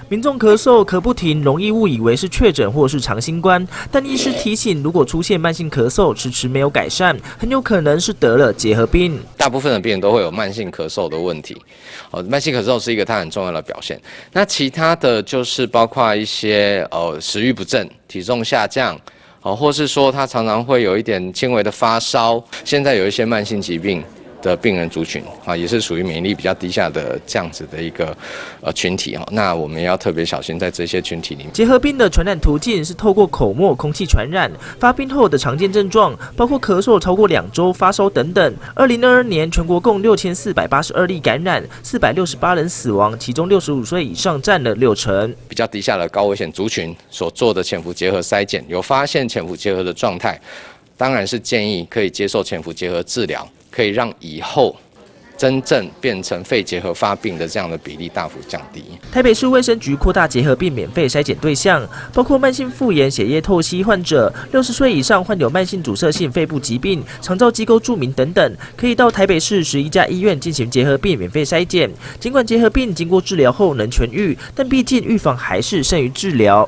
民众咳嗽咳不停，容易误以为是确诊或是长新冠，但医师提醒，如果出现慢性咳嗽迟迟没有改善，很有可能是得了结核病。大部分的病人都会有慢性咳嗽的问题，慢性咳嗽是一个它很重要的表现。那其他的就是包括一些食欲不振、体重下降，或是说他常常会有一点轻微的发烧。现在有一些慢性疾病的病人族群也是属于免疫力比较低下的这样子的一个群体那我们要特别小心在这些群体里面。结核病的传染途径是透过口沫、空气传染，发病后的常见症状包括咳嗽超过2周、发烧等等。2022年全国共6482例感染，468人死亡，其中65岁以上占了60%。比较低下的高危险族群所做的潜伏结核筛检，有发现潜伏结核的状态，当然是建议可以接受潜伏结核治疗。可以让以后真正变成肺结核发病的这样的比例大幅降低。台北市卫生局扩大结核病免费筛检对象，包括慢性腹炎、血液透析患者、60岁以上患有慢性阻塞性肺部疾病、长照机构住民等等，可以到台北市11家医院进行结核病免费筛检。尽管结核病经过治疗后能痊愈，但毕竟预防还是胜于治疗。